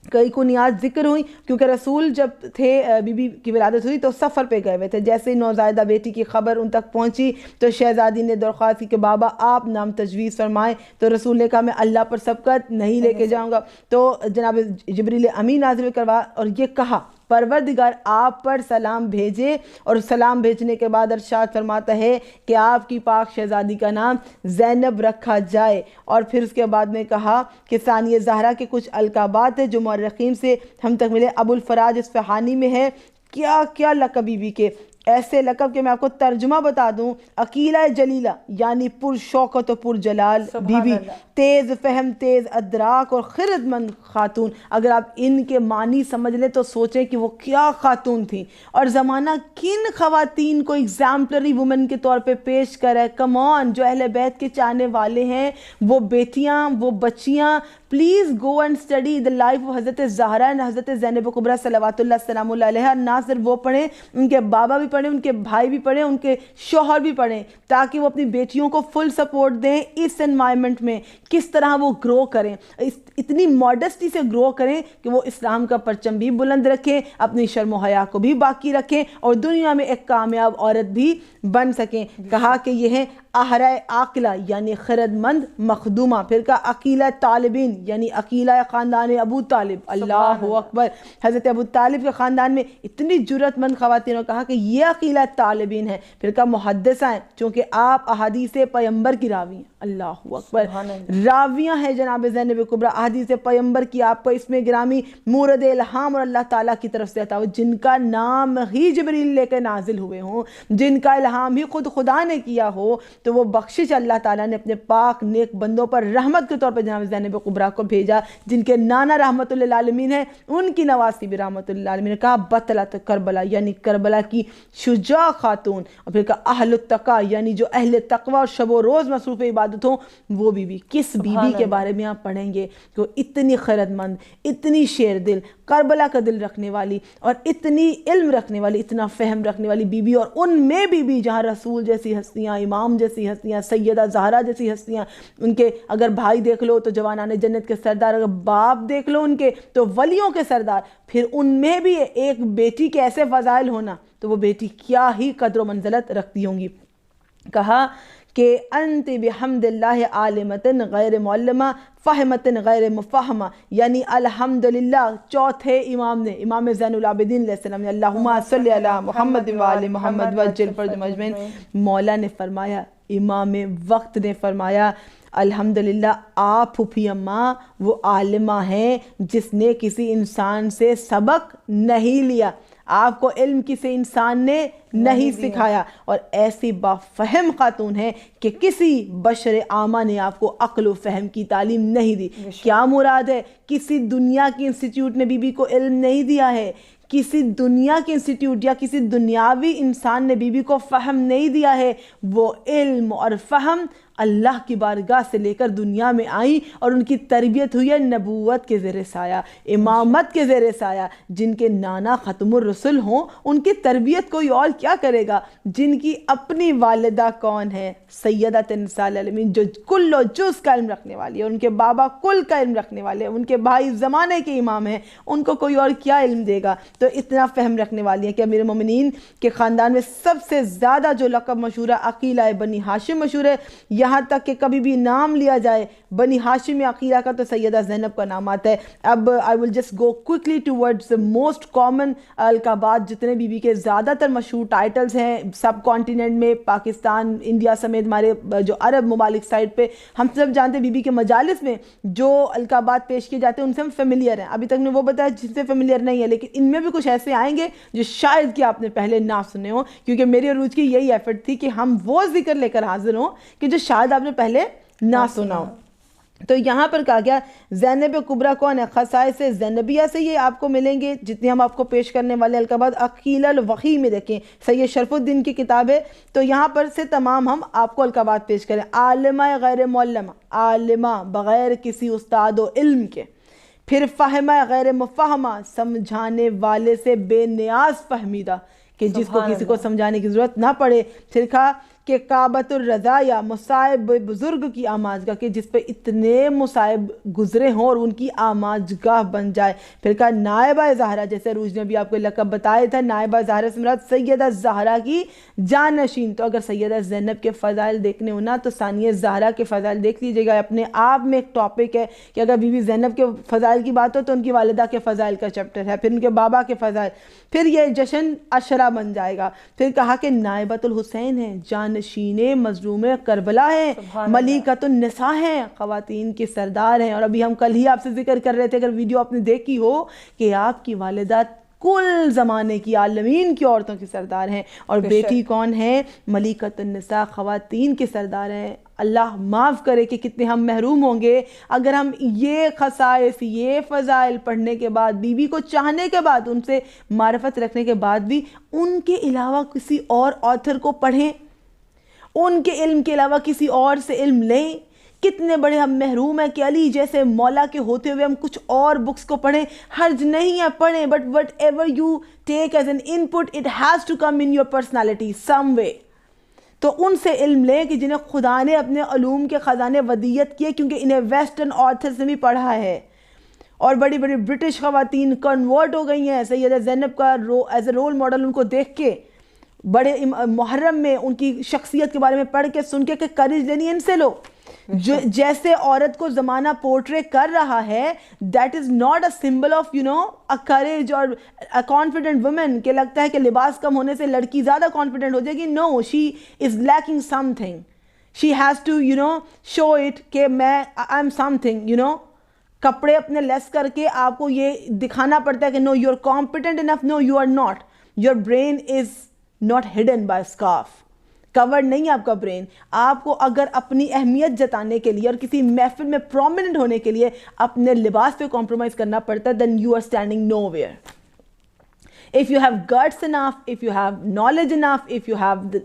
کئی کنیات ذکر ہوئی کیونکہ رسول جب تھے بی بی کی ولادت ہوئی تو سفر پہ گئے ہوئے تھے. جیسے ہی نوزائیدہ بیٹی کی خبر ان تک پہنچی تو شہزادی نے درخواست کی کہ بابا آپ نام تجویز فرمائیں. تو رسول نے کہا میں اللہ پر سبقت نہیں لے کے جاؤں گا. تو جناب جبریل امین نازل کروا اور یہ کہا پروردگار آپ پر سلام بھیجے, اور سلام بھیجنے کے بعد ارشاد فرماتا ہے کہ آپ کی پاک شہزادی کا نام زینب رکھا جائے. اور پھر اس کے بعد میں کہا کہ ثانیہ زہرا کے کچھ القابات ہیں جو مورخین سے ہم تک ملے. ابو الفراج اصفہانی میں ہے کیا کیا لقب بی بی کے, ایسے لقب کہ میں آپ کو ترجمہ بتا دوں. عقیلہ جلیلہ یعنی پر شوکت و پر جلال بی بی, تیز فہم, تیز ادراک اور خرد مند خاتون. اگر آپ ان کے معنی سمجھ لیں تو سوچیں کہ وہ کیا خاتون تھیں اور زمانہ کن خواتین کو ایگزامپلری وومن کے طور پہ پیش کرے. کم آن, جو اہل بیت کے چاہنے والے ہیں, وہ بیٹیاں, وہ بچیاں, please go and study the life of حضرت زہرا اینڈ حضرت زینب کبریٰ صلوات اللہ السلام علیہا. نہ صرف وہ پڑھیں, ان کے بابا بھی پڑھیں, ان کے بھائی بھی پڑھیں, ان کے شوہر بھی پڑھیں, تاکہ وہ اپنی بیٹیوں کو فل سپورٹ دیں اس انوائرمنٹ میں. کس طرح وہ گرو کریں, اتنی ماڈسٹی سے گرو کریں کہ وہ اسلام کا پرچم بھی بلند رکھیں, اپنی شرم و حیا کو بھی باقی رکھیں, اور دنیا میں ایک کامیاب عورت بھی بن سکیں. کہا کہ یہ ہے اہرہ عاقلہ یعنی خرد مند مخدومہ. پھر کہا عقیلہ طالبین یعنی عقیلہ خاندان ابو طالب. اللہ اکبر, حضرت ابو طالب کے خاندان میں اتنی جرت مند خواتین نے کہا کہ یہ عقیلہ طالبین ہیں. پھر کہا محدثہ ہیں چونکہ آپ احادیث پیغمبر کی راوی ہیں. اللہ اکبر, راویہ ہیں جناب زینب کبریٰ احادیث پیغمبر کی. آپ کو اس میں گرامی مورد الہام اور اللہ تعالیٰ کی طرف سے عطا ہو, جن کا نام ہی جبریل لے کے نازل ہوئے ہوں, جن کا الہام ہی خود خدا نے کیا ہو, تو وہ بخشش اللہ تعالیٰ نے اپنے پاک نیک بندوں پر رحمت کے طور پر جناب زینب کبریٰ کو بھیجا, جن کے نانا رحمت اللہ عالمین ہیں, ان کی نواسی بھی رحمت اللہ عالمین نے. کہا بطلۃ کربلا یعنی کربلا کی شجاع خاتون. اور پھر کہا اہل التقیٰ یعنی جو اہل تقوی اور شب و روز مصروف عبادت ہوں, وہ بی بی. کس بی بی کے بارے میں آپ پڑھیں گے کہ وہ اتنی خرد مند, اتنی شیر دل, کربلا کا دل رکھنے والی, اور اتنی علم رکھنے والی, اتنا فہم رکھنے والی بی بی. اور ان میں بی جہاں رسول جیسی ہستیاں, امام جیسی ہستیاں, سیدہ زہرا جیسی ہستیاں, ان کے اگر بھائی دیکھ لو تو جوانان جنت کے سردار, اگر باپ دیکھ لو ان کے تو ولیوں کے سردار, پھر ان میں بھی ایک بیٹی کے ایسے فضائل ہونا تو وہ بیٹی کیا ہی قدر و منزلت رکھتی ہوں گی. کہا کہ انت بحمد اللہ عالمتن غیر معلمہ فہمتن غیر مفہمہ, یعنی الحمدللہ چوتھے امام نے, امام زین العابدین علیہ السلام نے, اللہم صلی علی محمد وآل محمد وجل فرج مجمعین. مولا نے فرمایا, امام وقت نے فرمایا, الحمدللہ آپ پھوپھی اماں وہ عالمہ ہیں جس نے کسی انسان سے سبق نہیں لیا, آپ کو علم کسی انسان نے نہیں سکھایا, اور ایسی بافہم خاتون ہے کہ کسی بشر عامہ نے آپ کو عقل و فہم کی تعلیم نہیں دی. کیا مراد ہے, کسی دنیا کی انسٹیٹیوٹ نے بی بی کو علم نہیں دیا ہے, کسی دنیا کے انسٹیٹیوٹ یا کسی دنیاوی انسان نے بی بی کو فہم نہیں دیا ہے. وہ علم اور فہم اللہ کی بارگاہ سے لے کر دنیا میں آئیں, اور ان کی تربیت ہوئی ہے نبوت کے زیر سایہ, امامت کے زیر سایہ. جن کے نانا ختم الرسل ہوں ان کی تربیت کوئی اور کیا کرے گا, جن کی اپنی والدہ کون ہے, سیدۃ نساء العالمین, جو کل و جز کا علم رکھنے والی ہے, ان کے بابا کل کا علم رکھنے والے ہیں, ان کے بھائی زمانے کے امام ہیں, ان کو کوئی اور کیا علم دے گا. تو اتنا فہم رکھنے والی ہے کہ امیر المومنین کے خاندان میں سب سے زیادہ جو لقب مشہور ہے عقیلہ بنی ہاشم مشہور ہے. یہاں تک کہ کبھی بھی نام لیا جائے بنی ہاشم عقیلہ کا تو سیدہ زینب کا نام آتا ہے. اب I will just go quickly towards the most common القابات, جتنے بی بی کے زیادہ تر مشہور ٹائٹلز ہیں سب کانٹیننٹ میں, پاکستان, انڈیا سمیت ہمارے جو عرب ممالک سائڈ پہ, ہم سب جانتے ہیں بی بی کے مجالس میں جو القابات پیش کیے جاتے ہیں ان سے ہم فیملیئر ہیں. ابھی تک نے وہ بتایا جن سے فیملیئر نہیں ہے, لیکن ان میں بھی کچھ ایسے آئیں گے جو شاید کہ آپ نے پہلے نہ سنے ہوں, کیونکہ میری اور روز کی یہی ایفرٹ تھی کہ ہم وہ ذکر لے کر حاضر ہوں کہ جو شاید آپ نے پہلے نہ سنا ہو. تو یہاں پر کہا گیا زینب کبریٰ کون ہے؟ خصائص زینبیہ سے یہ آپ کو ملیں گے جتنے ہم آپ کو پیش کرنے والے۔ القبات عقیل الوحی میں دیکھیں سید شرف الدین کی کتاب ہے، تو یہاں پر سے تمام ہم آپ کو القبات پیش کریں۔ عالمہ غیر معلمہ، عالمہ بغیر کسی استاد و علم کے۔ پھر فہمہ غیر مفہمہ، سمجھانے والے سے بے نیاز فہمیدہ، کہ جس کو کسی کو سمجھانے کی ضرورت نہ پڑے۔ پھر کہا کہ کعبۃ الرضایا، مصائب بزرگ کی آماجگاہ، کہ جس پہ اتنے مصائب گزرے ہوں اور ان کی آماجگاہ بن جائے۔ پھر کہا نائبہ زہرا، جیسے عروج نے بھی آپ کو لقب بتایا تھا، نائبہ زہرا سے مراد سیدہ زہرا کی جانشین۔ تو اگر سیدہ زینب کے فضائل دیکھنے ہونا تو ثانیہ زہرا کے فضائل دیکھ لیجیے گا، اپنے آپ میں ایک ٹاپک ہے کہ اگر بی بی زینب کے فضائل کی بات ہو تو ان کی والدہ کے فضائل کا چیپٹر ہے، پھر ان کے بابا کے فضائل، پھر یہ جشن عشرہ بن جائے گا۔ پھر کہا کہ نائبۃ الحسین ہے، جانشین مظلوم کربلا ہیں، ملیکۃ النساء ہیں، خواتین کی سردار ہیں۔ اور ابھی ہم کل ہی آپ سے ذکر کر رہے تھے، اگر ویڈیو آپ نے دیکھی ہو، کہ آپ کی والدہ کل زمانے کی عالمین کی عورتوں کی سردار ہیں، اور بیٹی کون ہے؟ ملیکۃ النساء، خواتین کی سردار ہیں۔ اللہ معاف کرے کہ کتنے ہم محروم ہوں گے اگر ہم یہ خصائص، یہ فضائل پڑھنے کے بعد، بی بی کو چاہنے کے بعد، ان سے معرفت رکھنے کے بعد بھی ان کے علاوہ کسی اور آتھر کو پڑھیں، ان کے علم کے علاوہ کسی اور سے علم لیں۔ کتنے بڑے ہم محروم ہیں کہ علی جیسے مولا کے ہوتے ہوئے ہم کچھ اور بکس کو پڑھیں۔ حرج نہیں ہے، پڑھیں، but whatever you take as an input it has to come in your personality some way. تو ان سے علم لیں کہ جنہیں خدا نے اپنے علوم کے خزانے ودیت کیے، کیونکہ انہیں ویسٹرن آتھر سے بھی پڑھا ہے، اور بڑی بڑی برٹش خواتین کنورٹ ہو گئی ہیں سیدہ زینب کا ایز اے رول ماڈل ان کو دیکھ کے، بڑے محرم میں ان کی شخصیت کے بارے میں پڑھ کے سن کے کہ کریج لینی ان سے لو۔ جیسے عورت کو زمانہ پورٹرے کر رہا ہے، that is not a symbol of a courage اور اے کانفیڈنٹ وومن، کہ لگتا ہے کہ لباس کم ہونے سے لڑکی زیادہ کانفیڈنٹ ہو جائے گی۔ No, she is lacking something, she has to show it کہ میں آئی ایم سم تھنگ۔ کپڑے اپنے لیس کر کے آپ کو یہ دکھانا پڑتا ہے کہ no you are competent enough, no you are not, your brain is not hidden by scarf، covered نہیں ہے آپ کا برین۔ آپ کو اگر اپنی اہمیت جتانے کے لیے اور کسی محفل میں پرومیننٹ ہونے کے لیے اپنے لباس پہ کمپرومائز کرنا پڑتا ہے، then you are standing nowhere۔ if you have guts enough، if you have knowledge enough، if you have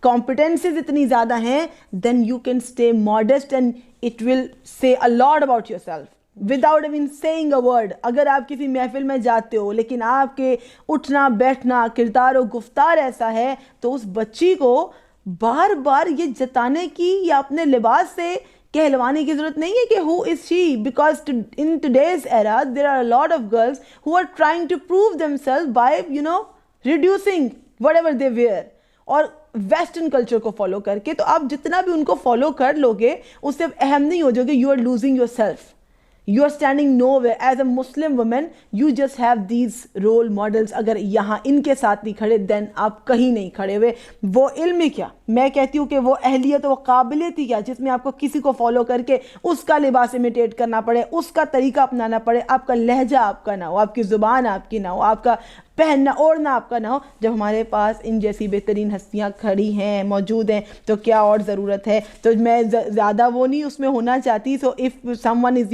competencies اتنی زیادہ ہیں، then you can stay modest and it will say a lot about yourself without even saying a word۔ اگر آپ کسی محفل میں جاتے ہو لیکن آپ کے اٹھنا بیٹھنا کردار و گفتار ایسا ہے، تو اس بچی کو بار بار یہ جتانے کی یا اپنے لباس سے کہلوانے کی ضرورت نہیں ہے کہ who is she، because in today's era there are a lot of girls who are trying to prove themselves by reducing whatever they wear اور ویسٹرن کلچر کو فالو کر کے۔ تو آپ جتنا بھی ان کو فالو کر لو گے اس سے اہم نہیں ہو جاؤ گے، you are losing yourself۔ You are standing nowhere as a Muslim woman, you just have these role models۔ اگر یہاں ان کے ساتھ نہیں کھڑے then آپ کہیں نہیں کھڑے ہوئے۔ وہ علم ہی کیا، میں کہتی ہوں کہ وہ اہلیت و قابلیت ہی کیا جس میں آپ کو کسی کو فالو کر کے اس کا لباس امیٹیٹ کرنا پڑے، اس کا طریقہ اپنانا پڑے، آپ کا لہجہ آپ کا نہ ہو، آپ کی زبان آپ کی نہ ہو، آپ کا پہننا اوڑھنا آپ کا نہ ہو۔ جب ہمارے پاس ان جیسی بہترین ہستیاں کھڑی ہیں، موجود ہیں، تو کیا اور ضرورت ہے؟ تو میں زیادہ وہ نہیں اس میں ہونا چاہتی، so if some one is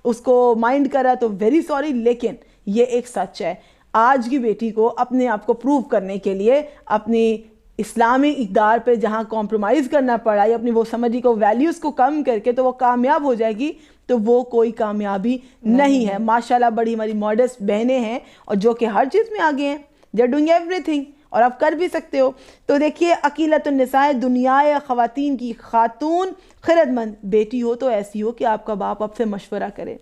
اس کو مائنڈ کرا تو ویری سوری، لیکن یہ ایک سچ ہے۔ آج کی بیٹی کو اپنے آپ کو پروو کرنے کے لیے اپنی اسلامی اقدار پہ جہاں کمپرومائز کرنا پڑا یا اپنی وہ سمجھی کو ویلیوز کو کم کر کے تو وہ کامیاب ہو جائے گی، تو وہ کوئی کامیابی نہیں ہے۔ ماشاءاللہ بڑی ہماری ماڈسٹ بہنیں ہیں اور جو کہ ہر چیز میں آگے ہیں، they are doing everything, اور آپ کر بھی سکتے ہو۔ تو دیکھیے عقیلۃ النساء، دنیا خواتین کی خاتون خرد مند بیٹی ہو تو ایسی ہو کہ آپ کا باپ آپ سے مشورہ کرے،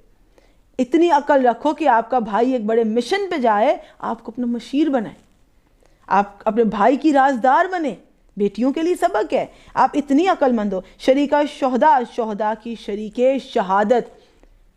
اتنی عقل رکھو کہ آپ کا بھائی ایک بڑے مشن پہ جائے، آپ کو اپنا مشیر بنائے، آپ اپنے بھائی کی رازدار بنے۔ بیٹیوں کے لیے سبق ہے، آپ اتنی عقل مند ہو۔ شریکہ شہداء، شہداء کی شریک شہادت،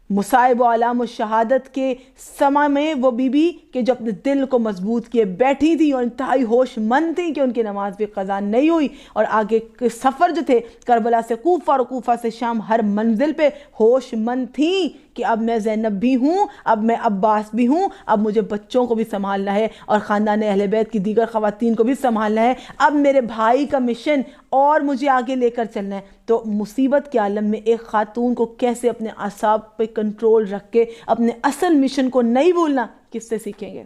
مصائب و علام الشہادت کے سما میں وہ بی بی کہ جو اپنے دل کو مضبوط کیے بیٹھی تھی اور انتہائی ہوش مند تھی کہ ان کی نماز بھی قضا نہیں ہوئی، اور آگے کے سفر جو تھے کربلا سے کوفہ اور کوفہ سے شام، ہر منزل پہ ہوش مند تھیں کہ اب میں زینب بھی ہوں، اب میں عباس بھی ہوں، اب مجھے بچوں کو بھی سنبھالنا ہے اور خاندان اہل بیت کی دیگر خواتین کو بھی سنبھالنا ہے، اب میرے بھائی کا مشن اور مجھے آگے لے کر چلنا ہے۔ تو مصیبت کے عالم میں ایک خاتون کو کیسے اپنے اعصاب پہ کنٹرول رکھ کے اپنے اصل مشن کو نہیں بھولنا، کس سے سیکھیں گے؟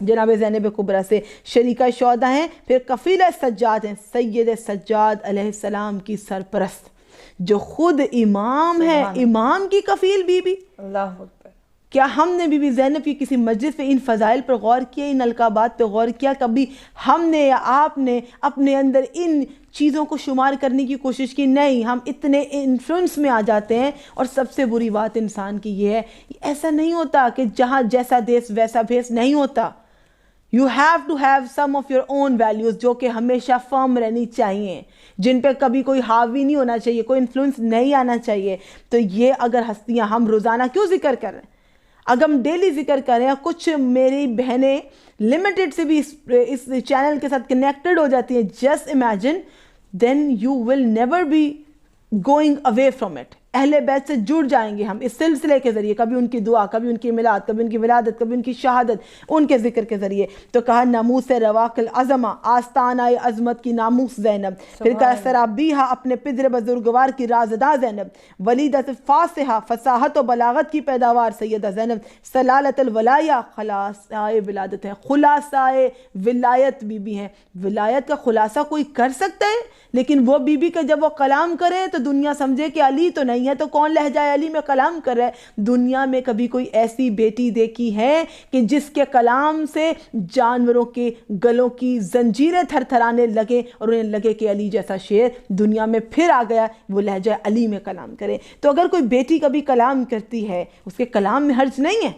جناب زینب کبریٰ سے شریکہ شہداء ہیں، پھر کفیلہ سجاد ہیں، سید سجاد علیہ السلام کی سرپرست جو خود امام ہے، امام کی کفیل بی بی۔ اللہ اکبر۔ کیا ہم نے بی بی زینب کی کسی مجلس پہ ان فضائل پر غور کیا، ان القابات پہ غور کیا؟ کبھی ہم نے یا آپ نے اپنے اندر ان چیزوں کو شمار کرنے کی کوشش کی؟ نہیں، ہم اتنے انفلوئنس میں آ جاتے ہیں۔ اور سب سے بری بات انسان کی یہ ہے، ایسا نہیں ہوتا کہ جہاں جیسا دیس ویسا بھیس، نہیں ہوتا۔ You have to have some of your own values جو کہ ہمیشہ فرم رہنی چاہیے، جن پہ کبھی کوئی حاوی نہیں ہونا چاہیے، کوئی انفلوئنس نہیں آنا چاہیے۔ تو یہ اگر ہستیاں ہم روزانہ کیوں ذکر کر رہے ہیں، اگر ہم ڈیلی ذکر کریں، کچھ میری بہنیں لمیٹڈ سے بھی اس چینل کے ساتھ کنیکٹڈ ہو جاتی ہیں، just imagine, then you will never be going away from it. اہل بیت سے جڑ جائیں گے ہم اس سلسلے کے ذریعے، کبھی ان کی دعا، کبھی ان کی میلاد، کبھی ان کی ولادت، کبھی ان کی شہادت، ان کے ذکر کے ذریعے۔ تو کہا ناموس رواق العظمہ، آستانہ عظمت کی ناموس زینب، پھر کہا سرابیہا، اپنے پدر بزرگوار کی رازداں زینب، ولیدت فاصحہ، فصاحت و بلاغت کی پیداوار سیدہ زینب، سلالت الولایہ، خلاصۂ ولادت ہے، خلاصۂ ولایت بی بی ہیں۔ ولایت کا خلاصہ کوئی کر سکتا ہے، لیکن وہ بی بی کا جب وہ کلام کرے تو دنیا سمجھے کہ علی تو نہیں ہے، تو کون لہجہ علی میں کلام کر رہا ہے؟ دنیا میں کبھی کوئی ایسی بیٹی دیکھی ہے کہ جس کے کلام سے جانوروں کے گلوں کی زنجیریں تھر تھرانے لگے اور انہیں لگے کہ علی جیسا شعر دنیا میں پھر آ گیا، وہ لہجہ علی میں کلام کرے؟ تو اگر کوئی بیٹی کبھی کلام کرتی ہے، اس کے کلام میں حرج نہیں ہے،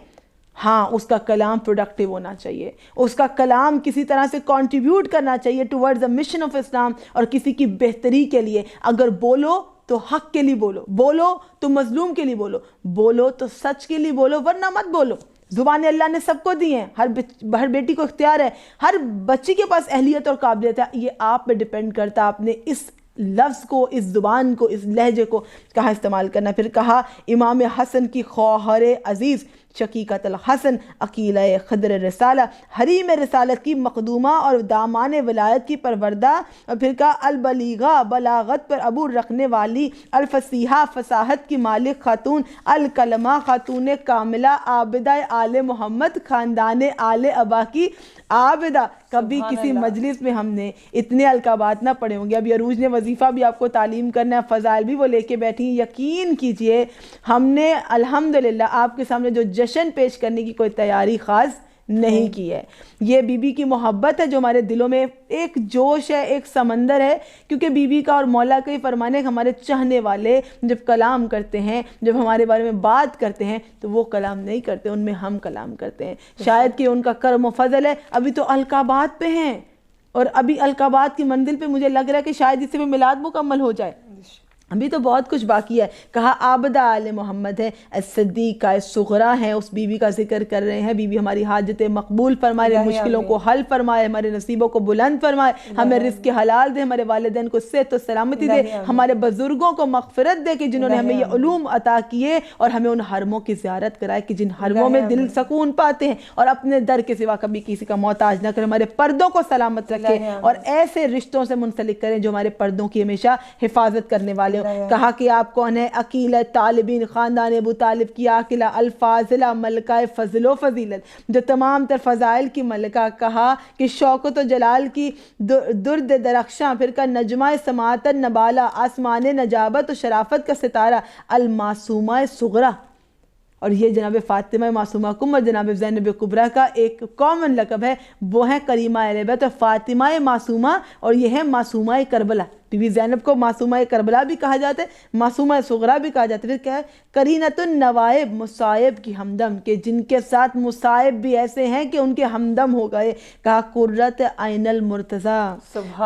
ہاں اس کا کلام پروڈکٹیو ہونا چاہیے، اس کا کلام کسی طرح سے کنٹریبیوٹ کرنا چاہیے ٹورڈز دا مشن آف اسلام اور کسی کی بہتری کے لیے۔ اگر بولو تو حق کے لیے بولو، بولو تو مظلوم کے لیے بولو، بولو تو سچ کے لیے بولو، ورنہ مت بولو۔ زبانیں اللہ نے سب کو دی ہیں، ہر بیٹی کو اختیار ہے، ہر بچی کے پاس اہلیت اور قابلیت ہے، یہ آپ پہ ڈیپینڈ کرتا ہے آپ نے اس لفظ کو، اس زبان کو، اس لہجے کو کہاں استعمال کرنا۔ پھر کہا امام حسن کی خواہر عزیز، شقیقۃ الحسن، عقیلہ خضر رسالہ، حریم رسالت کی مقدومہ اور دامان ولایت کی پروردہ، اور پھر کہا البلیغہ، بلاغت پر عبور رکھنے والی، الفصیحہ، فصاحت کی مالک خاتون، الکلمہ، خاتون کاملہ، عابدہ آل محمد، خاندان آل ابا کی عابدہ۔ کبھی کسی مجلس میں ہم نے اتنے القابات نہ پڑھے ہوں گے۔ ابھی عروج نے وظیفہ بھی آپ کو تعلیم کرنا ہے، فضائل بھی وہ لے کے بیٹھی ہیں، یقین کیجئے ہم نے الحمدللہ آپ کے سامنے جو جشن پیش کرنے کی کوئی تیاری خاص نہیں کی ہے۔ یہ بی بی کی محبت ہے جو ہمارے دلوں میں ایک جوش ہے، ایک سمندر ہے، کیونکہ بی بی کا اور مولا کا ہی فرمان ہے کہ ہمارے چاہنے والے جب کلام کرتے ہیں، جب ہمارے بارے میں بات کرتے ہیں تو وہ کلام نہیں کرتے، ان میں ہم کلام کرتے ہیں۔ شاید کہ ان کا کرم و فضل ہے۔ ابھی تو القابات پہ ہیں، اور ابھی القابات کی منزل پہ مجھے لگ رہا ہے کہ شاید اس سے بھی میلاد مکمل ہو جائے، ابھی تو بہت کچھ باقی ہے۔ کہا عابدہ آل محمد ہے، صدیقہ صغریٰ ہیں، اس بی بی کا ذکر کر رہے ہیں۔ بی بی ہماری حاجتیں مقبول فرمائے، مشکلوں کو حل فرمائے، ہمارے نصیبوں کو بلند فرمائے، ہمیں رزق حلال دے، ہمارے والدین کو صحت و سلامتی دے، ہمارے بزرگوں کو مغفرت دے کہ جنہوں نے ہمیں یہ علوم عطا کیے، اور ہمیں ان حرموں کی زیارت کرائے کہ جن حرموں میں دل سکون پاتے ہیں، اور اپنے در کے سوا کبھی کسی کا محتاج نہ کرے، ہمارے پردوں کو سلامت رکھے، اور ایسے رشتوں سے منسلک کریں جو ہمارے پردوں کی ہمیشہ حفاظت کرنے والے۔ کہا کہ آپ کون ہیں؟ عقیلہ طالبین، خاندان ابو طالب کی عاقلہ، الفاضلہ، ملکہ فضل و فضیلت، جو تمام تر فضائل کی ملکہ۔ کہا کہ شوکت و جلال کی درد درخشاں، پھر کا نجمہ سماعت نبالہ، آسمان نجابت و شرافت کا ستارہ، المعصومہ صغریٰ۔ اور یہ جناب فاطمہ معصومہ کم اور جناب زینب کبریٰ کا ایک کامن لقب ہے، وہ ہیں کریمہ اہل بیت اور فاطمہ معصومہ، اور یہ ہے معصومہ کربلا۔ بی بی زینب کو معصومہ کربلا بھی کہا جاتا ہے، معصومہ صغریٰ بھی کہا جاتا ہے۔ پھر کیا ہے؟ کرینۃ النوائب، مصائب کی ہمدم، کہ جن کے ساتھ مصائب بھی ایسے ہیں کہ ان کے ہمدم ہو گئے۔ کہا قرۃ عین المرتضیٰ،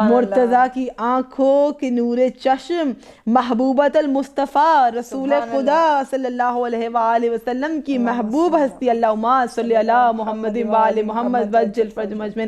مرتضیٰ کی آنکھوں کی نور چشم، محبوبۃ المصطفیٰ، رسول خدا صلی اللہ علیہ وآلہ وسلم کی محبوب ہستی، اللہم صلی علی محمد وآل محمد وجل فرج مجمن۔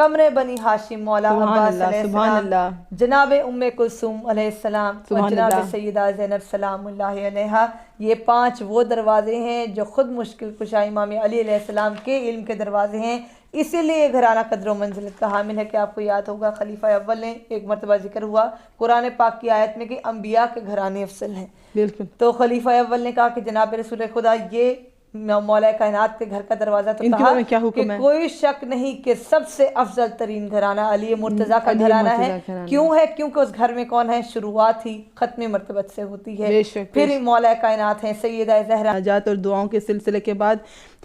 قمر بنی ہاشم مولا عباس علیہ السلام، جناب ام کلثوم علیہ السلام اور جناب سیدہ زینب سلام اللہ علیہا، یہ 5 وہ دروازے ہیں جو خود مشکل کشا امام علی علیہ السلام کے علم کے دروازے ہیں. اسی لیے گھرانہ قدر و منزلت کا حامل ہے کہ آپ کو یاد ہوگا خلیفہ اول نے ایک مرتبہ ذکر ہوا قرآن پاک کی آیت میں کہ انبیاء کے گھرانے افضل ہیں. بالکل. تو خلیفہ اول نے کہا کہ جناب رسول خدا یہ مولا کائنات کے گھر کا دروازہ، تو کہا کہ کوئی شک نہیں کہ سب سے افضل ترین گھرانہ علی مرتضیٰ کا گھرانہ ہے. کیوں ہے؟ کیونکہ اس گھر میں کون ہے؟ شروعات ہی ختم مرتبت سے ہوتی ہے. پھر مولا کائنات ہیں سیدہ زہرا. حاجات اور دعاؤں کے سلسلے کے بعد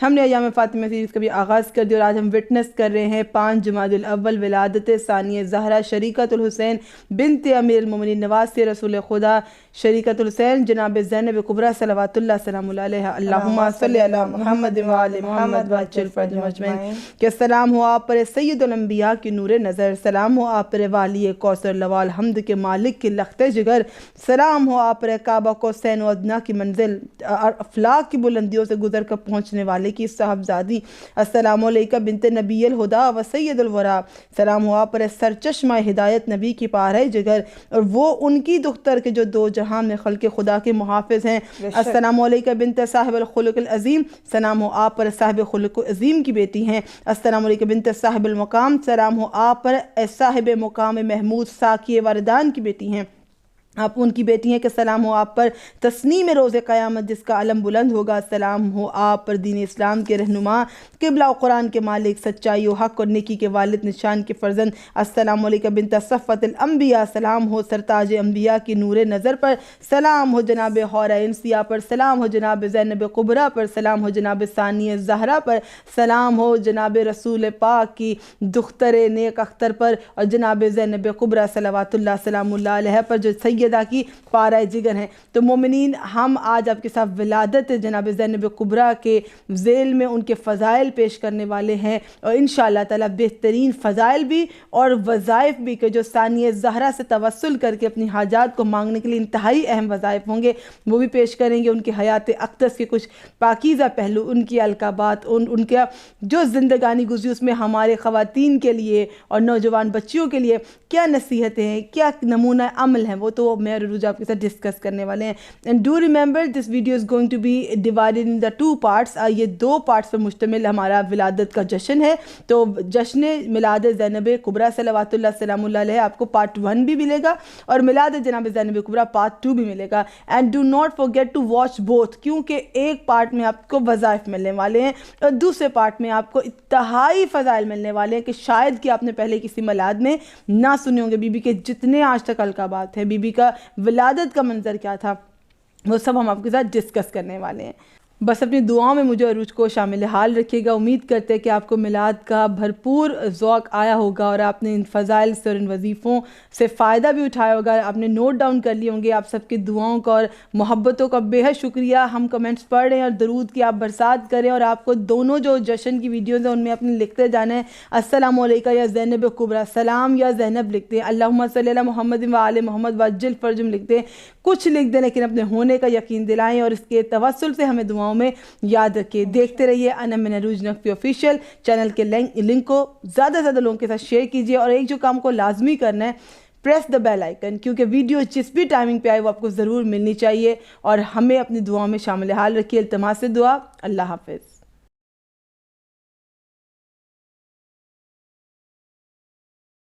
ہم نے ایام فاطمہ سیریز کا بھی آغاز کر دیا اور آج ہم وٹنس کر رہے ہیں 5 جمادی الاول ولادت ثانیہ زہرا شریکۃ الحسین بنت امیر المومنین نواسی رسول خدا شریکۃ الحسین جناب زینب کبریٰ صلوات اللہ سلام علیہ. اللہم صلی علی محمد وآل محمد وعجل فرجہم اجمعین. کہ سلام ہو آپ پر سید الانبیاء کی نور نظر، سلام ہو آپ پر والی کوثر لوال حمد کے مالک کی لخت جگر، سلام ہو آپ پر کعبہ قوسین و ادنیٰ کی منزل افلاک کی بلندیوں سے گزر کر پہنچنے والے کی صاحبزادی. السلام علیکہ بنت نبی الہدا و سید الورا، سلام ہو آپ پر سرچشمہ ہدایت نبی کی پارہ جگر اور وہ ان کی دختر کے جو 2 جہان میں خلق خدا کے محافظ ہیں. السلام علیکہ بنت صاحب الخلق العظیم، سلام ہو آپ پر صاحب خلق عظیم کی بیٹی ہیں. السلام علیکہ بنت صاحب المقام، سلام ہو آپ پر صاحب مقام محمود ساکی وردان کی بیٹی ہیں. آپ ان کی بیٹی ہیں کہ سلام ہو آپ پر تسنیم روز قیامت جس کا علم بلند ہوگا. سلام ہو آپ پر دین اسلام کے رہنما قبلہ و قرآن کے مالک سچائی و حق اور نیکی کے والد نشان کے فرزند. السلام علیکہ بنت صفوت الانبیاء، سلام ہو سرتاج انبیاء کی نور نظر پر. سلام ہو جناب حورہ انسیہ پر، سلام ہو جناب زینب کبریٰ پر، سلام ہو جناب ثانیہ زہرا پر، سلام ہو جناب رسول پاک کی دختر نیک اختر پر اور جناب زینب کبریٰ صلوات اللہ سلام اللہ علیہ پر جو سیدہ کی پارہ جگر ہیں. تو مومنین ہم آج آپ کے ساتھ ولادت جناب زینب کبریٰ کے ذیل میں ان کے فضائل پیش کرنے والے ہیں اور انشاءاللہ تعالی بہترین فضائل بھی اور وظائف بھی کہ جو ثانیہ زہرا سے توسل کر کے اپنی حاجات کو مانگنے کے لیے انتہائی اہم وظائف ہوں گے وہ بھی پیش کریں گے. ان کی حیات اقدس کے کچھ پاکیزہ پہلو، ان کی القابات، ان کا جو زندگانی گزری اس میں ہمارے خواتین کے لیے اور نوجوان بچیوں کے لیے کیا نصیحتیں ہیں، کیا نمونہ عمل ہیں، وہ تو میں اور عروج آپ کے ساتھ ڈسکس کرنے والے ہیں. And do remember this video is going to be divided in the 2 parts. یہ 2 پارٹس پر مشتمل ہمارا ولادت کا جشن ہے. تو جشن میلاد زینب کبریٰ صلوات اللہ سلام اللہ علیہ آپ کو پارٹ 1 بھی ملے گا اور میلاد جناب زینب کبریٰ پارٹ 2 بھی ملے گا. And do not forget to watch both, کیونکہ ایک پارٹ میں آپ کو وظائف ملنے والے ہیں اور دوسرے پارٹ میں آپ کو انتہائی فضائل ملنے والے ہیں کہ شاید کہ آپ نے پہلے کسی میلاد میں نہ سنے ہوں گے. بی بی کے جتنے آج تک القابات ہیں، بی بی کا ولادت کا منظر کیا تھا، وہ سب ہم آپ کے ساتھ ڈسکس کرنے والے ہیں. بس اپنی دعاؤں میں مجھے عروج کو شامل حال رکھیے گا. امید کرتے ہیں کہ آپ کو میلاد کا بھرپور ذوق آیا ہوگا اور آپ نے ان فضائل سے اور ان وظیفوں سے فائدہ بھی اٹھایا ہوگا. آپ نے نوٹ ڈاؤن کر لیے ہوں گے. آپ سب کی دعاؤں کا اور محبتوں کا بے حد شکریہ. ہم کمنٹس پڑھ رہے ہیں اور درود کی آپ برسات کریں اور آپ کو دونوں جو جشن کی ویڈیوز ہیں ان میں اپنے لکھتے جانا ہے السلام علیکہ یا زینب کبریٰ، سلام یا زینب لکھتے ہیں، اللہم صلی علی محمد و آل محمد وعجل فرجہم لکھتے ہیں. کچھ لکھ دیں لیکن اپنے ہونے کا یقین دلائیں اور اس کے توسل سے ہمیں دعاؤں میں یاد رکھیے. دیکھتے رہیے انا من عروج نقوی آفیشیل چینل کے لنک کو زیادہ سے زیادہ لوگوں کے ساتھ شیئر کیجیے اور ایک جو کام کو لازمی کرنا ہے پریس دا بیل آئیکن، کیونکہ ویڈیو جس بھی ٹائمنگ پہ آئے وہ آپ کو ضرور ملنی چاہیے اور ہمیں اپنی دعاؤں میں شامل حال رکھیے. التماس سے دعا. اللہ حافظ.